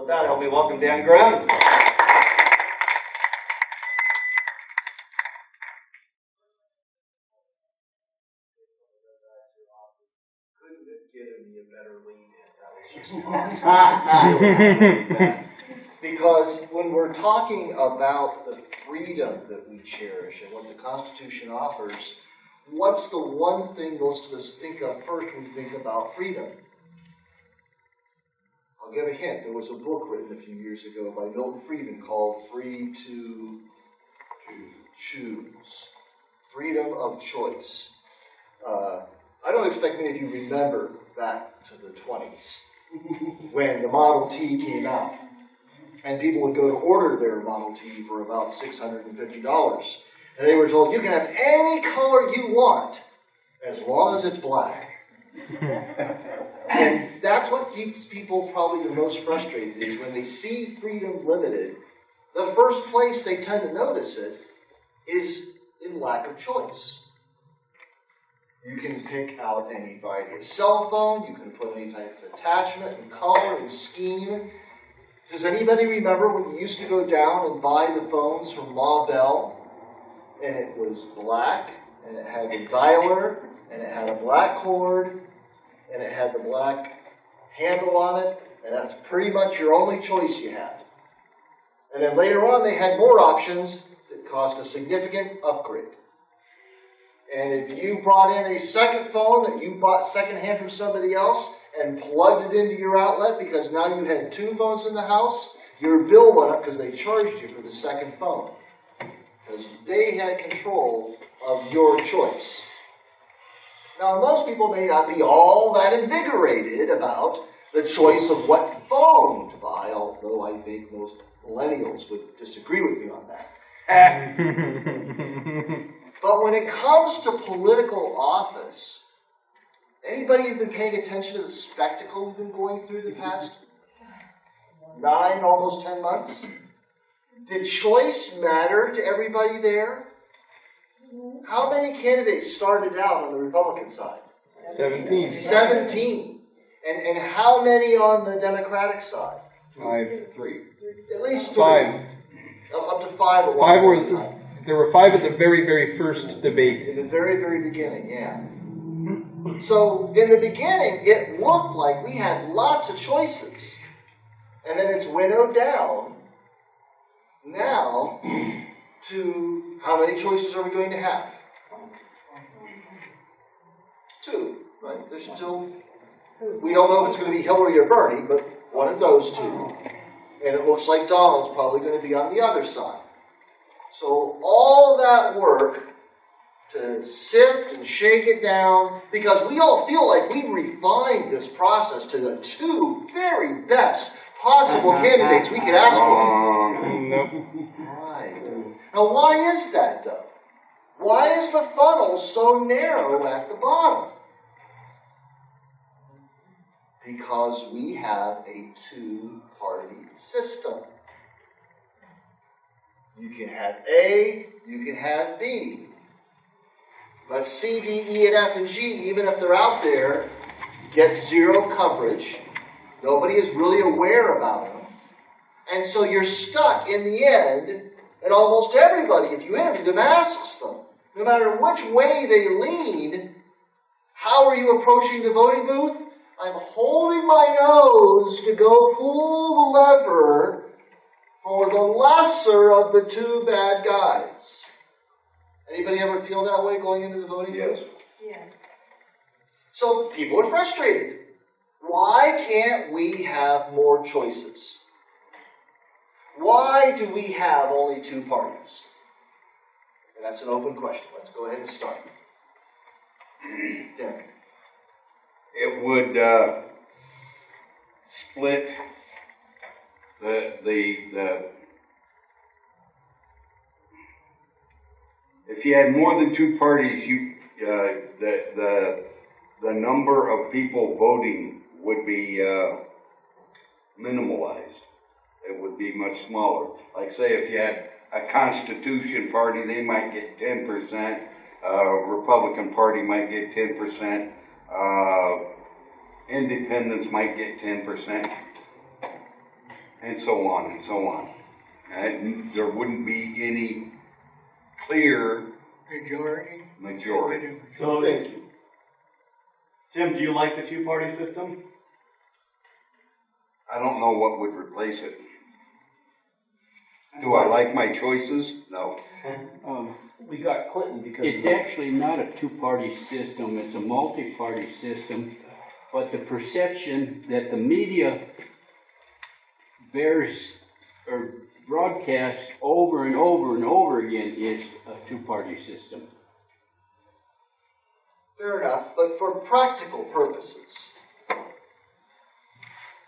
with that, help me welcome Dan Grimm. Couldn't have given me a better lead in. That was just awesome. Because when we're talking about the freedom that we cherish and what the Constitution offers, what's the one thing most of us think of first when we think about freedom? I'll give a hint. There was a book written a few years ago by Milton Friedman called Free to Choose. Freedom of choice. I don't expect many of you remember back to the 20s when the Model T came out. And people would go to order their Model T for about $650. And they were told, you can have any color you want as long as it's black. And that's what keeps people probably the most frustrated, is when they see freedom limited, the first place they tend to notice it is in lack of choice. You can pick out any variety of cell phone, you can put any type of attachment and color and scheme. Does anybody remember when you used to go down and buy the phones from Ma Bell, and it was black, and it had the dialer, and it had a black cord, and it had the black handle on it, and that's pretty much your only choice you had. And then later on they had more options that cost a significant upgrade. And if you brought in a second phone that you bought secondhand from somebody else and plugged it into your outlet because now you had two phones in the house, your bill went up because they charged you for the second phone. Because they had control of your choice. Now, most people may not be all that invigorated about the choice of what phone to buy, although I think most millennials would disagree with me on that. But when it comes to political office, anybody who's been paying attention to the spectacle we've been going through the past 9, almost 10 months? Did choice matter to everybody there? How many candidates started out on the Republican side? 17. 17. And how many on the Democratic side? 3. At least 3. 5. Up to 5 at one time. There were 5 at the very, very first debate. In the very, very beginning, yeah. So, in the beginning, it looked like we had lots of choices. And then it's winnowed down now to how many choices are we going to have? 2, right? There's still, we don't know if it's going to be Hillary or Bernie, but one of those 2. And it looks like Donald's probably going to be on the other side. So all that work to sift and shake it down, because we all feel like we've refined this process to the 2 very best possible candidates we could ask for. Nope. Right. Now, why is that, though? Why is the funnel so narrow at the bottom? Because we have a 2-party system. You can have A, you can have B. But C, D, E, and F, and G, even if they're out there, get 0 coverage. Nobody is really aware about them. And so you're stuck in the end, and almost everybody, if you interview them, asks them, no matter which way they lean, how are you approaching the voting booth? I'm holding my nose to go pull the lever for the lesser of the 2 bad guys. Anybody ever feel that way going into the voting booth? Yeah. So people are frustrated. Why can't we have more choices? Why do we have only 2 parties? And that's an open question. Let's go ahead and start. Tim. It would split the if you had more than 2 parties, the number of people voting would be minimalized. It would be much smaller. Like say if you had a Constitution party, they might get 10%. Republican Party might get 10%. Independents might get 10%. and so on and so on. And there wouldn't be any clear majority. So, Thank you. Tim, do you like the two-party system? I don't know what would replace it. Do I like my choices? No. We got Clinton because It's actually not a two-party system, it's a multi-party system, but the perception that the media bears or broadcasts over and over and over again is a two-party system. Fair enough, but for practical purposes,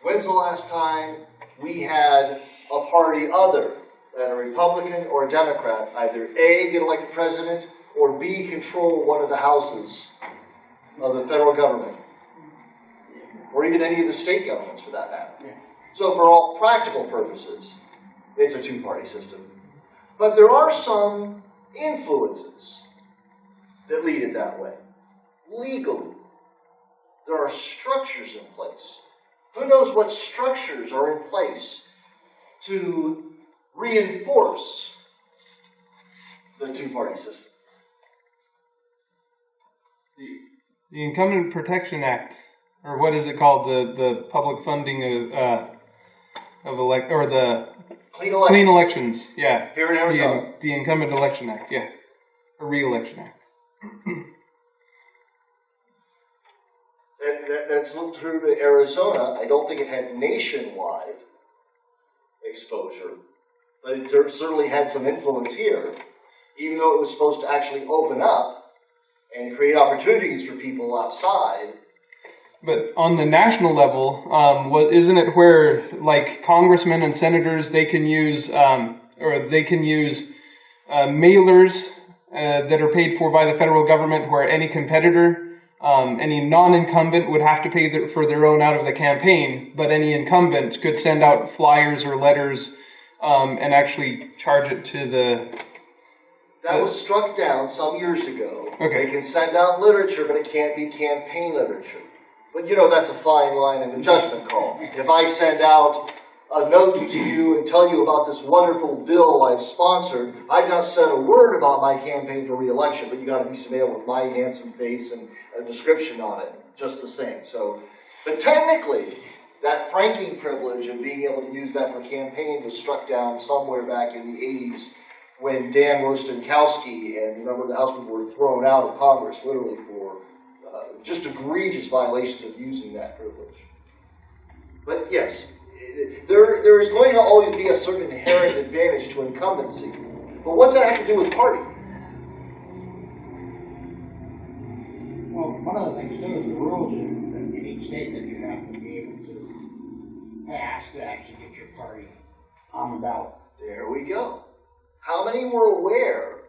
when's the last time we had a party other than a Republican or a Democrat either A, get elected president, or B, control one of the houses of the federal government, or even any of the state governments for that matter? So for all practical purposes, it's a two-party system. But there are some influences that lead it that way. Legally, there are structures in place. Who knows what structures are in place to reinforce the two-party system? the Incumbent Protection Act, or what is it called? The public funding of the Clean elections. clean elections. Yeah. Here in Arizona. The Incumbent Election Act. Yeah. A re-election act. That's looked through to Arizona. I don't think it had nationwide exposure, but it certainly had some influence here, even though it was supposed to actually open up and create opportunities for people outside. But on the national level, isn't it where like congressmen and senators they can use mailers that are paid for by the federal government, where any competitor, any non-incumbent would have to pay for their own out of the campaign, but any incumbent could send out flyers or letters and actually charge it to the... That was struck down some years ago. Okay. They can send out literature, but it can't be campaign literature. But you know that's a fine line in the judgment call. If I send out a note to you and tell you about this wonderful bill I've sponsored, I've not said a word about my campaign for re-election, but you got a piece of mail with my handsome face and a description on it, just the same. So, but technically, that franking privilege of being able to use that for campaign was struck down somewhere back in the 80s when Dan Rostenkowski and a number of the House people were thrown out of Congress, literally for just egregious violations of using that privilege. But yes, there is going to always be a certain inherent advantage to incumbency. But what's that have to do with party? Well, one of the things too is the rules in each state that you have to be able to pass to actually get your party on the ballot. There we go. How many were aware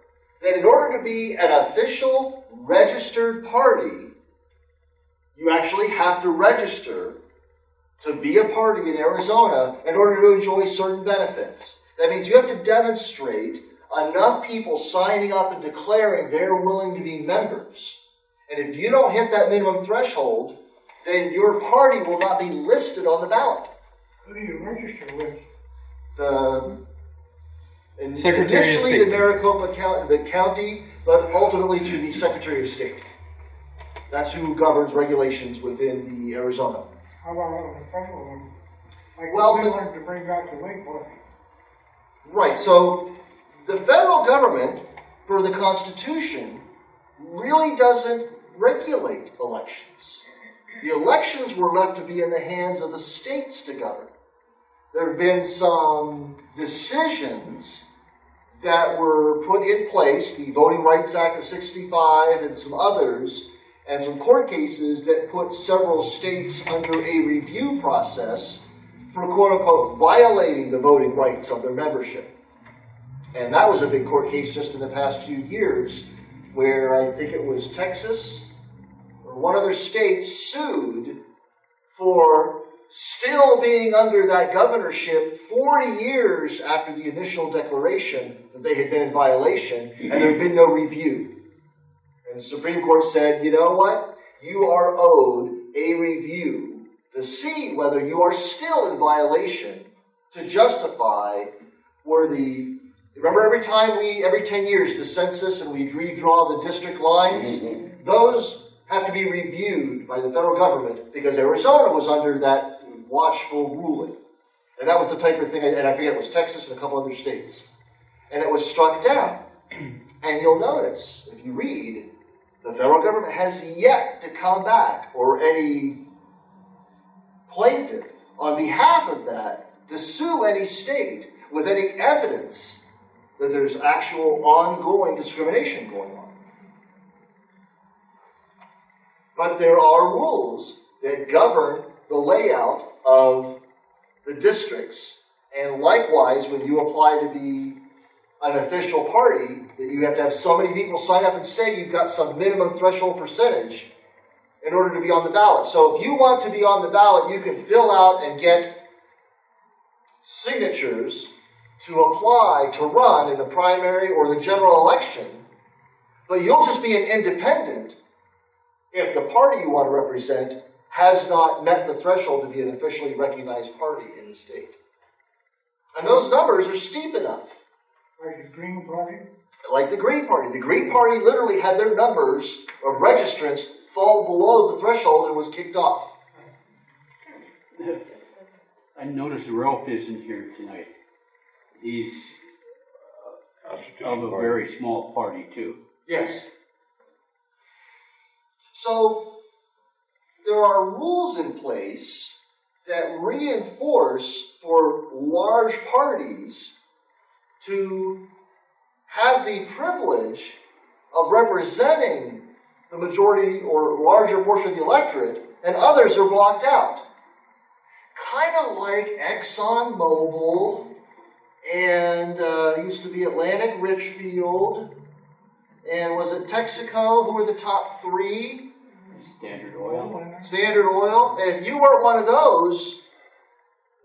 that in order to be an official registered party, you actually have to register to be a party in Arizona in order to enjoy certain benefits? That means you have to demonstrate enough people signing up and declaring they're willing to be members. And if you don't hit that minimum threshold, then your party will not be listed on the ballot. Who do you register with? Secretary of Initially State. the Maricopa County, but ultimately to the Secretary of State. That's who governs regulations within the Arizona. How about the federal one? Like Well, they wanted to bring back the Lakewood. Right, so the federal government, for the Constitution, really doesn't regulate elections. The elections were left to be in the hands of the states to govern. There have been some decisions that were put in place, the Voting Rights Act of '65 and some others, and some court cases that put several states under a review process for quote-unquote violating the voting rights of their membership. And that was a big court case just in the past few years where I think it was Texas or one other state sued for still being under that governorship 40 years after the initial declaration that they had been in violation, and there had been no review. And the Supreme Court said, you know what? You are owed a review to see whether you are still in violation to justify where remember every 10 years, the census and we redraw the district lines? Those have to be reviewed by the federal government because Arizona was under that watchful ruling. And that was the type of thing, and I forget, it was Texas and a couple other states. And it was struck down. And you'll notice, if you read, the federal government has yet to come back, or any plaintiff on behalf of that, to sue any state with any evidence that there's actual ongoing discrimination going on. But there are rules that govern the layout of the districts. And likewise, when you apply to be an official party, that you have to have so many people sign up and say you've got some minimum threshold percentage in order to be on the ballot. So if you want to be on the ballot, you can fill out and get signatures to apply to run in the primary or the general election, but you'll just be an independent if the party you want to represent has not met the threshold to be an officially recognized party in the state. And those numbers are steep enough. Like the Green Party? Like the Green Party. The Green Party literally had their numbers of registrants fall below the threshold and was kicked off. I noticed Ralph isn't here tonight. He's of a very small party, too. Yes. So, there are rules in place that reinforce for large parties to have the privilege of representing the majority or larger portion of the electorate, and others are blocked out. Kind of like ExxonMobil and used to be Atlantic Richfield, and was it Texaco, who were the top three? Standard Oil. Standard Oil. And if you weren't one of those,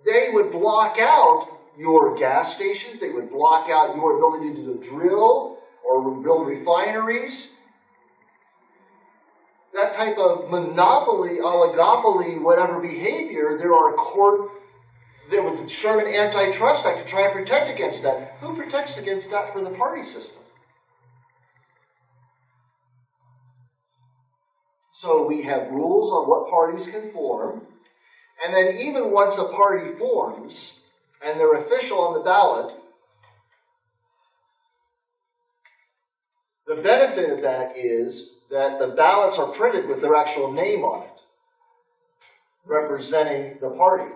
they would block out your gas stations, they would block out your ability to drill or build refineries. That type of monopoly, oligopoly, whatever behavior, there was the Sherman Antitrust Act to try and protect against that. Who protects against that for the party system? So we have rules on what parties can form, and then even once a party forms, and they're official on the ballot, the benefit of that is that the ballots are printed with their actual name on it, representing the party.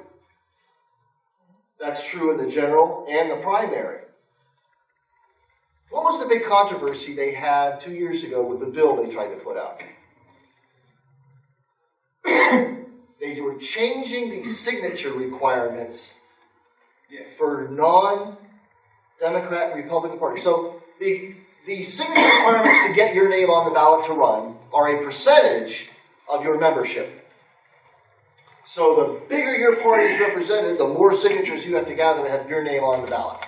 That's true in the general and the primary. What was the big controversy they had 2 years ago with the bill they tried to put out? They were changing the signature requirements for non-Democrat and Republican parties. So the signature requirements to get your name on the ballot to run are a percentage of your membership. So the bigger your party is represented, the more signatures you have to gather to have your name on the ballot.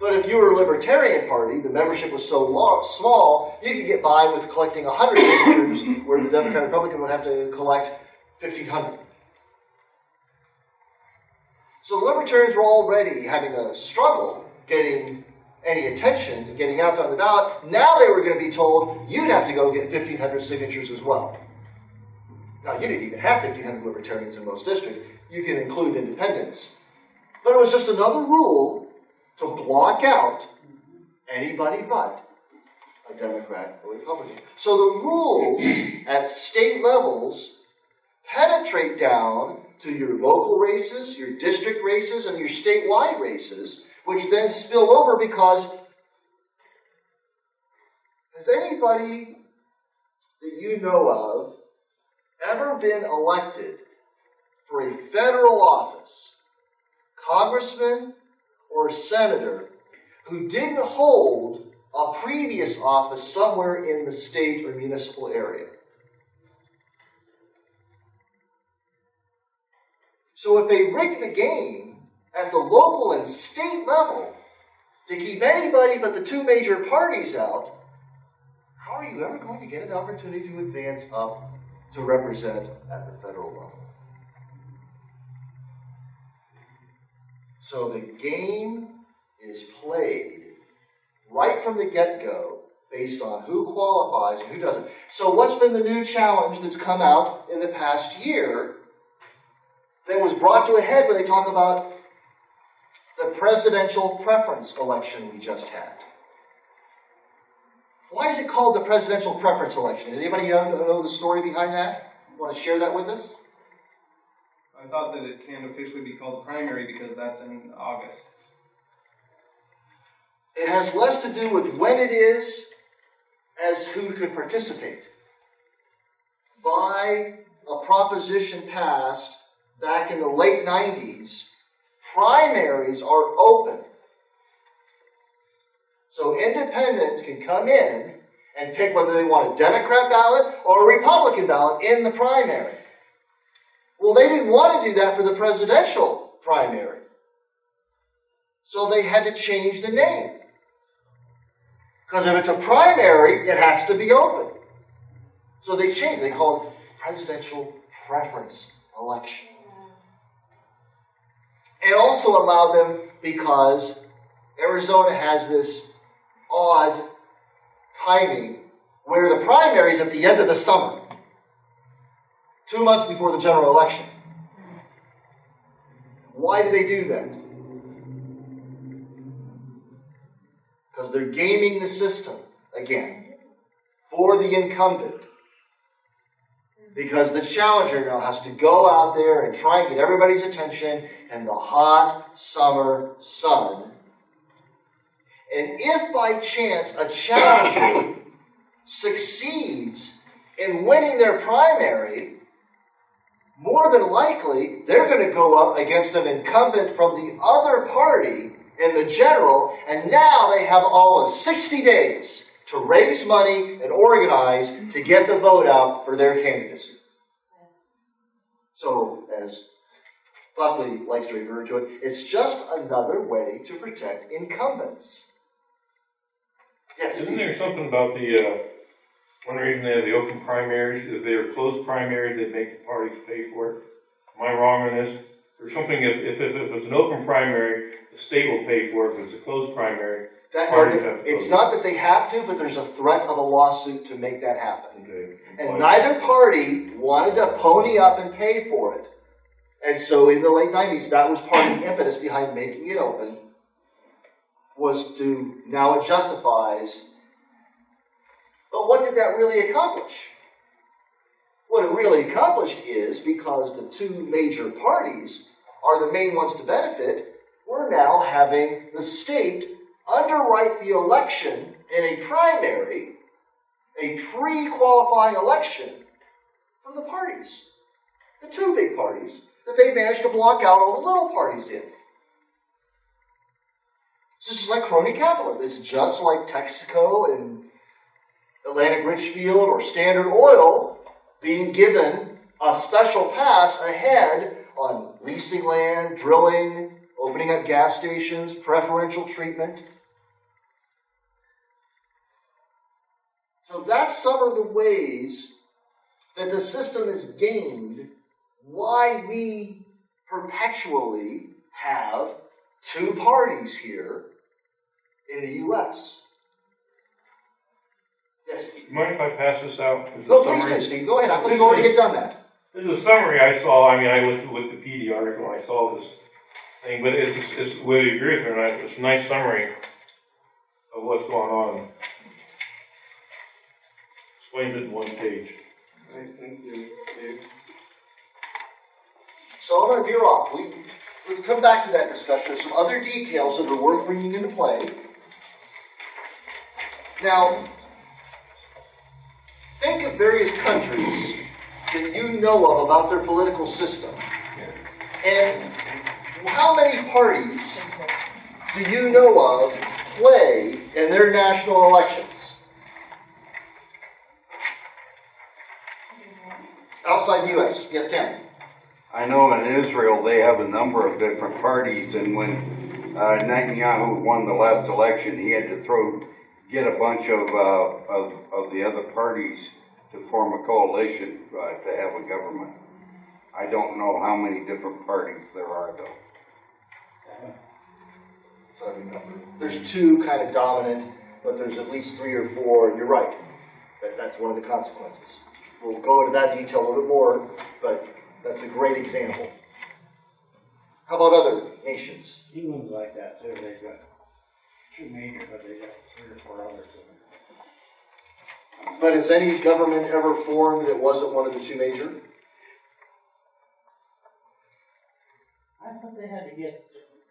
But if you were a Libertarian Party, the membership was so small, you could get by with collecting 100 signatures, where the Democrat and Republican would have to collect 1,500. So the Libertarians were already having a struggle getting any attention, getting out on the ballot. Now they were going to be told, you'd have to go get 1,500 signatures as well. Now, you didn't even have 1,500 Libertarians in most districts. You can include independents. But it was just another rule to block out anybody but a Democrat or Republican. So the rules at state levels penetrate down to your local races, your district races, and your statewide races, which then spill over because has anybody that you know of ever been elected for a federal office, congressman or senator, who didn't hold a previous office somewhere in the state or municipal area? So if they rig the game at the local and state level to keep anybody but the two major parties out, how are you ever going to get an opportunity to advance up to represent at the federal level? So the game is played right from the get-go based on who qualifies and who doesn't. So what's been the new challenge that's come out in the past year that was brought to a head when they talk about the presidential preference election we just had? Why is it called the presidential preference election? Does anybody know the story behind that? You want to share that with us? I thought that it can't officially be called primary because that's in August. It has less to do with when it is as who could participate. By a proposition passed back in the late 90s, primaries are open. So independents can come in and pick whether they want a Democrat ballot or a Republican ballot in the primary. Well, they didn't want to do that for the presidential primary. So they had to change the name. Because if it's a primary, it has to be open. So they changed. They called it presidential preference election. It also allowed them, because Arizona has this odd timing where the primary is at the end of the summer, 2 months before the general election. Why do they do that? Because they're gaming the system again for the incumbent. Because the challenger now has to go out there and try and get everybody's attention in the hot summer sun. And if by chance a challenger succeeds in winning their primary, more than likely they're going to go up against an incumbent from the other party in the general, and now they have all of 60 days to raise money and organize to get the vote out for their candidacy. So, as Buckley likes to refer to it, it's just another way to protect incumbents. Yes, Isn't there something about the, one reason they have the open primaries, if they are closed primaries, they make the parties pay for it? Am I wrong on this? Or something, if it's an open primary, the state will pay for it, if it's a closed primary, parties have to. It's not that they have to, but there's a threat of a lawsuit to make that happen. Okay. And neither party wanted to pony up and pay for it. And so in the late 90s, that was part of the impetus behind making it open, was to, now it justifies. But what did that really accomplish? What it really accomplished is, because the two major parties are the main ones to benefit, we're now having the state underwrite the election in a primary, a pre-qualifying election for the parties. The two big parties that they managed to block out all the little parties in. So it's just like crony capitalism. It's just like Texaco and Atlantic Richfield or Standard Oil being given a special pass ahead on leasing land, drilling, opening up gas stations, preferential treatment. So that's some of the ways that the system is gamed, why we perpetually have two parties here in the U.S. Yes, Steve. Mind if I pass this out? No, please do, Steve. Go ahead. I thought you already had done that. This is a summary I saw. I mean, I looked at the Wikipedia article and I saw this thing, but it's would you agree with her? It's a nice summary of what's going on. Explains it in one page. All right, thank you, Dave. So I'm going to veer off. Let's come back to that discussion. Some other details that are worth bringing into play. Now, think of various countries that you know of about their political system. And how many parties do you know of play in their national elections? Outside the U.S., you have 10. I know in Israel they have a number of different parties, and when Netanyahu won the last election, he had to get a bunch of the other parties to form a coalition to have a government. I don't know how many different parties there are, though. So I remember. There's two kind of dominant, but there's at least 3 or 4. You're right. That's one of the consequences. We'll go into that detail a little bit more, but that's a great example. How about other nations? England's like that too. They've got 2 major, but they've got 3 or 4 others. But has any government ever formed that wasn't one of the 2 major? I thought they had to get,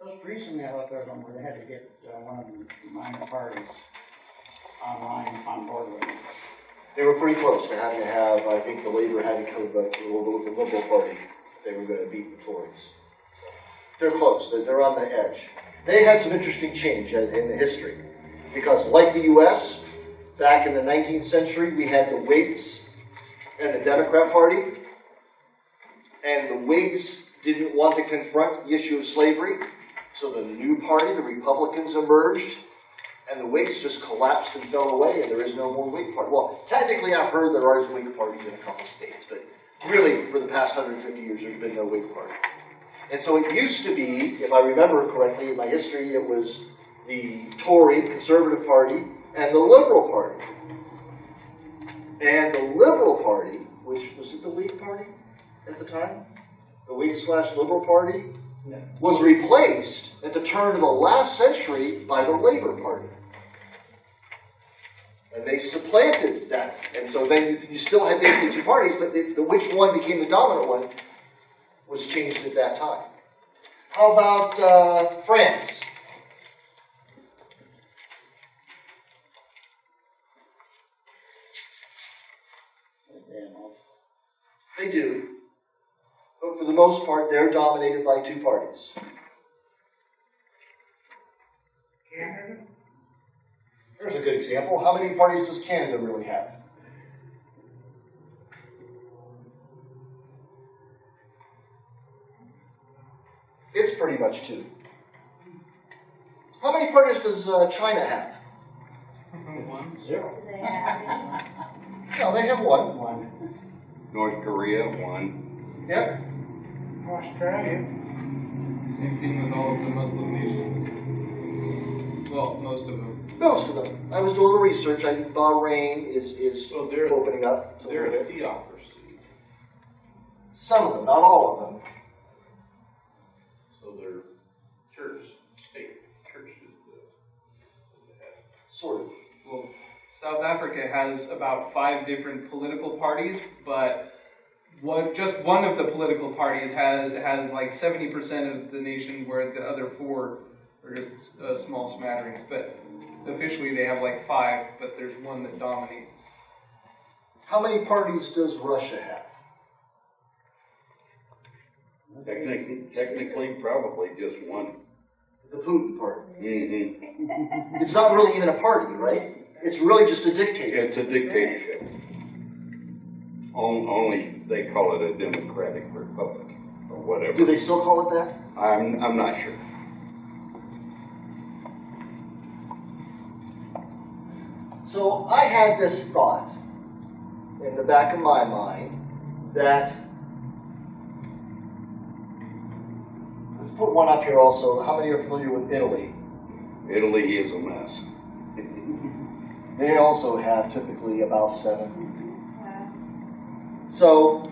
just recently I thought there was one where they had to get one of the minor parties on board with it. They were pretty close to having to have, I think the Labour had to come with the Liberal Party if they were going to beat the Tories. They're close. They're on the edge. They had some interesting change in the history. Because like the U.S., back in the 19th century, we had the Whigs and the Democrat Party. And the Whigs didn't want to confront the issue of slavery. So the new party, the Republicans, emerged. And the Whigs just collapsed and fell away, and there is no more Whig party. Well, technically, I've heard there are Whig parties in a couple states, but really, for the past 150 years, there's been no Whig party. And so it used to be, if I remember correctly in my history, it was the Tory Conservative Party and the Liberal Party. And the Liberal Party, which was it the Whig Party at the time? The Whig/Liberal Party? Yeah. Was replaced at the turn of the last century by the Labour Party. And they supplanted that. And so then you still had basically 2 parties, but which one became the dominant one was changed at that time. How about France? They do. But for the most part, they're dominated by 2 parties. Canada? There's a good example. How many parties does Canada really have? It's pretty much 2. How many parties does China have? 0. No, they have 1. 1. North Korea, 1. Yep. Australia. Same thing with all of the Muslim nations. Well, most of them. Most of them. I was doing a little research. I think Bahrain is So they're- opening up. They're a theocracy, Some of them, not all of them. so they're state, church is the head. Sort of. Well, South Africa has about 5 different political parties, but just one of the political parties has like 70% of the nation, where the other 4 are just small smatterings. But officially they have like 5, but there's one that dominates. How many parties does Russia have? Technically, probably just 1. The Putin party. Mm-hmm. It's not really even a party, right? It's really just a dictator. It's a dictatorship. Only they call it a democratic republic or whatever. Do they still call it that? I'm not sure. So I had this thought in the back of my mind that, let's put one up here also. How many are familiar with Italy? Italy is a mess. They also have typically about 7. So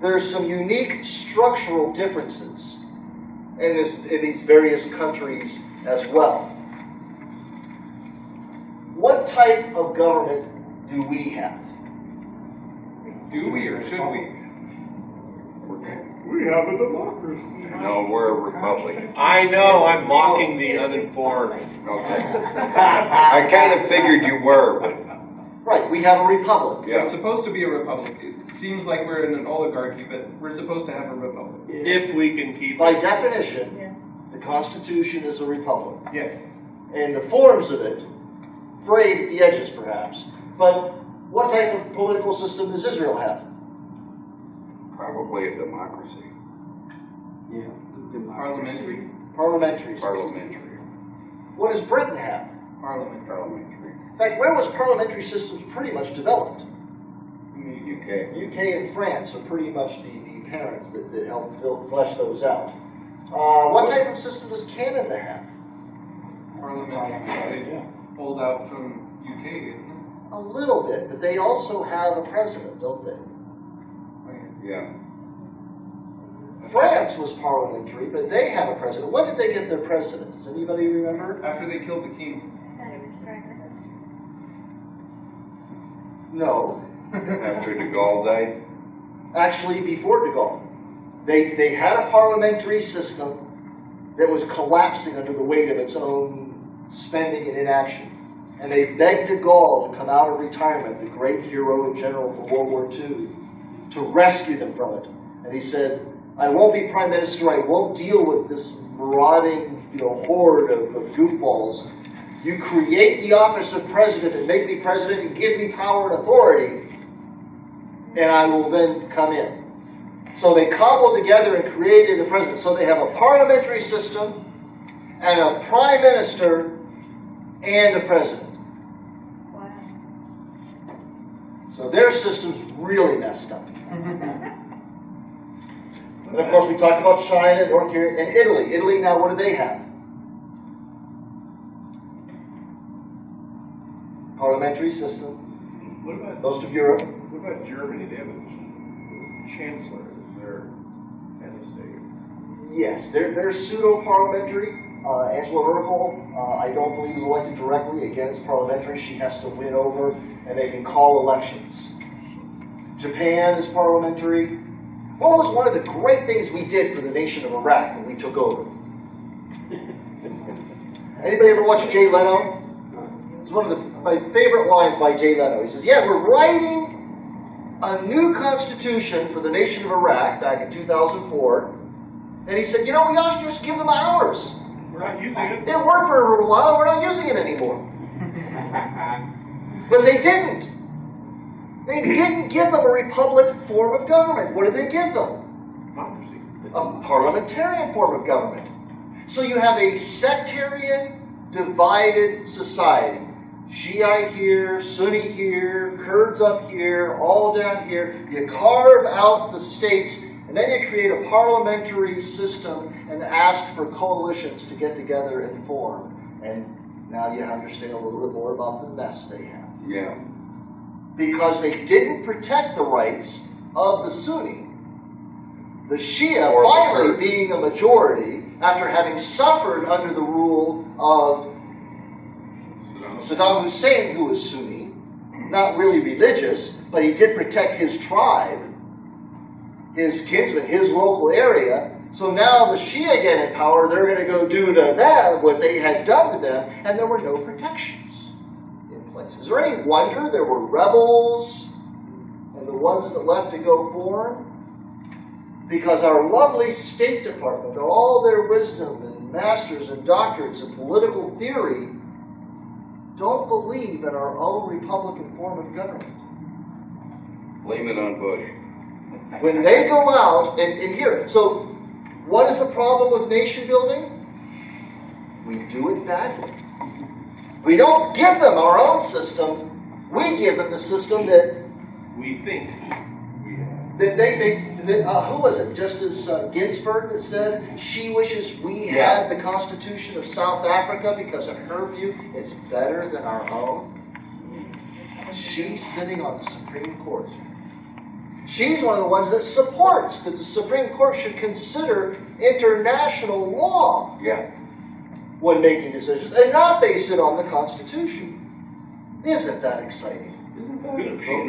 there's some unique structural differences in these various countries as well. What type of government do we have? Do we or should we? We have a democracy. No, we're a republic. I know, I'm mocking the uninformed. Okay. I kind of figured you were, but Right, we have a republic. We're supposed to be a republic. It seems like we're in an oligarchy, but we're supposed to have a republic. If we can keep By it. definition, the Constitution is a republic. Yes. And the forms of it, frayed at the edges perhaps, but what type of political system does Israel have? probably a democracy. Yeah. Parliamentary. Parliamentary. Parliamentary. What does Britain have? Parliament. Parliamentary. In fact, where was parliamentary systems pretty much developed? In the UK. UK and France are pretty much the parents that helped flesh those out. What type of system does Canada have? Parliament, pulled out from UK, isn't it? A little bit, but they also have a president, don't they? Yeah. France was parliamentary, but they have a president. When did they get their president? Does anybody remember? After they killed the king. No. After de Gaulle died? Actually, before de Gaulle. They had a parliamentary system that was collapsing under the weight of its own spending and inaction. And they begged de Gaulle to come out of retirement, the great hero and general for World War II, to rescue them from it. And he said, I won't be prime minister, I won't deal with this marauding horde of goofballs. You create the office of president and make me president and give me power and authority, and I will then come in. So they cobbled together and created a president. So they have a parliamentary system and a prime minister and a president. Wow. So their system's really messed up. And of course we talked about China, North Korea, and Italy. Italy now, what do they have? Parliamentary system. What about, Most of Europe. what about Germany? They have a chancellor. Is there head of state? Yes, they're pseudo-parliamentary. Angela Merkel, I don't believe is elected directly. Again, it's parliamentary. She has to win over, and they can call elections. Japan is parliamentary. What was one of the great things we did for the nation of Iraq when we took over? Anybody ever watch Jay Leno? It's one of my favorite lines by Jay Leno. He says, yeah, we're writing a new constitution for the nation of Iraq back in 2004. And he said, we ought to just give them ours. We're not using it. It worked for a little while, we're not using it anymore. But they didn't. They didn't give them a republic form of government. What did they give them? Democracy. A parliamentarian form of government. So you have a sectarian, divided society. Shiite here, Sunni here, Kurds up here, all down here. You carve out the states, and then you create a parliamentary system and ask for coalitions to get together and form. And now you understand a little bit more about the mess they have. Yeah. Because they didn't protect the rights of the Sunni. The Shia Or the finally Kurds. being a majority after having suffered under the rule of Saddam Hussein, who was Sunni, not really religious, but he did protect his tribe, his kinsmen, his local area. So now the Shia get in power, they're going to go do to them what they had done to them, and there were no protections in place. Is there any wonder there were rebels and the ones that left to go foreign? Because our lovely State Department, all their wisdom and masters and doctorates in political theory, don't believe in our own Republican form of government. Blame it on Bush. When they go out, and here, so what is the problem with nation building? We do it badly. We don't give them our own system, we give them the system that We think we have. who was it? Justice Ginsburg that said she wishes we had the Constitution of South Africa because in her view it's better than our own. She's sitting on the Supreme Court. She's one of the ones that supports that the Supreme Court should consider international law when making decisions and not base it on the Constitution. Isn't that exciting? Isn't that She's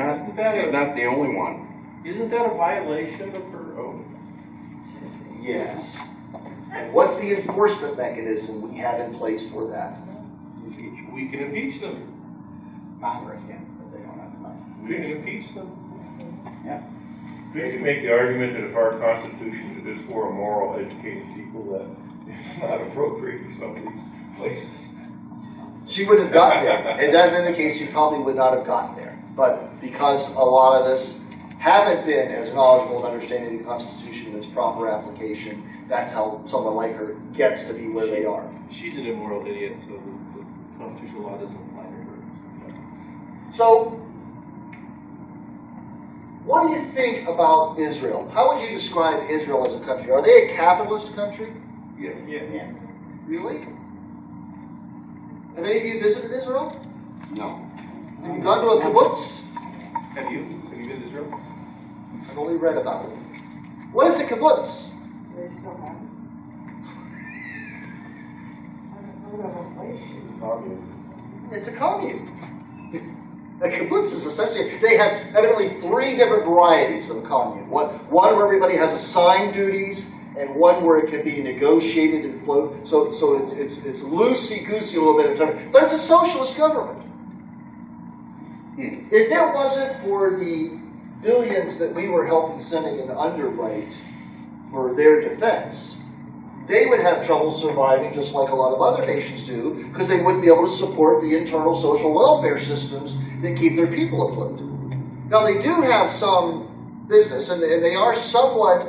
not the only one. Isn't that a violation of her oath? Yes. And what's the enforcement mechanism we have in place for that? We can impeach them. Congress can, but they don't have enough. We can impeach them. Yeah. We can make the argument that if our Constitution is for a moral, educated people, that it's not appropriate for some of these places. She wouldn't have gotten there. And that in the case, she probably would not have gotten there. But because a lot of us haven't been as knowledgeable in understanding the Constitution and its proper application, that's how someone like her gets to be where they are. She's an immoral idiot, so the constitutional law doesn't apply to her. So, what do you think about Israel? How would you describe Israel as a country? Are they a capitalist country? Yes. Yeah. Really? Have any of you visited Israel? No. Have you gone to a kibbutz? Have you been to Israel? I've only read about it. What is a kibbutz? They still have it. I don't know of a place. It's a commune. A kibbutz is essentially, they have evidently 3 different varieties of a commune. One where everybody has assigned duties, and one where it can be negotiated and float. So it's loosey-goosey a little bit in terms, but it's a socialist government. If it wasn't for the billions that we were helping sending and underwrite for their defense, they would have trouble surviving just like a lot of other nations do, because they wouldn't be able to support the internal social welfare systems that keep their people afloat. Now, they do have some business, and they are somewhat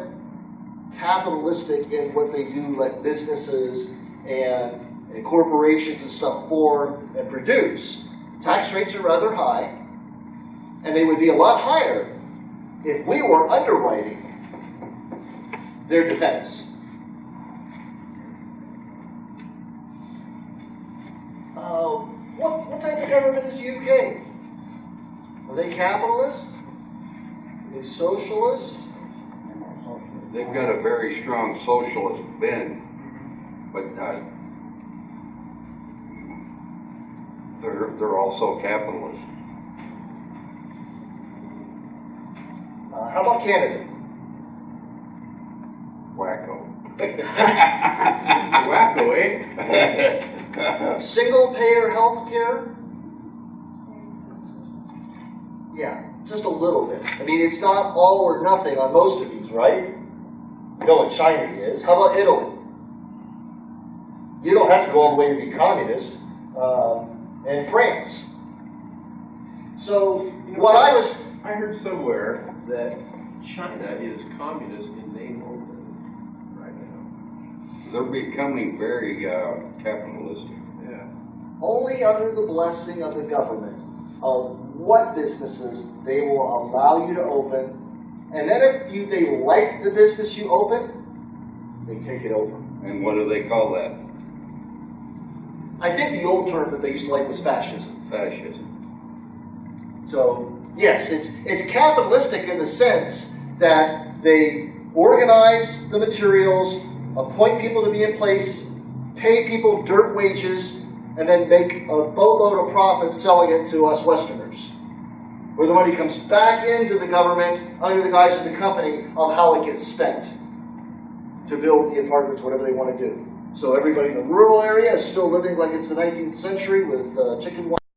capitalistic in what they do, let businesses and corporations and stuff form and produce. Tax rates are rather high, and they would be a lot higher if we were underwriting their defense. What type of government is UK? Are they capitalist? Are they socialist? They've got a very strong socialist bend, but they're also capitalist. How about Canada? Wacko. Wacko, eh? Single payer health care? Yeah, just a little bit. I mean, it's not all or nothing on most of these, right? You know what China is. How about Italy? You don't have to go all the way to be communist. And France. So, what I was... I heard somewhere that China is communist in name only right now. They're becoming very capitalistic. Yeah. Only under the blessing of the government of what businesses they will allow you to open. And then if they like the business you open, they take it over. And what do they call that? I think the old term that they used to like was fascism. Fascism. So, yes, it's capitalistic in the sense that they organize the materials, appoint people to be in place, pay people dirt wages, and then make a boatload of profits selling it to us Westerners. Where the money comes back into the government under the guise of the company of how it gets spent to build the apartments, whatever they want to do. So everybody in the rural area is still living like it's the 19th century with chicken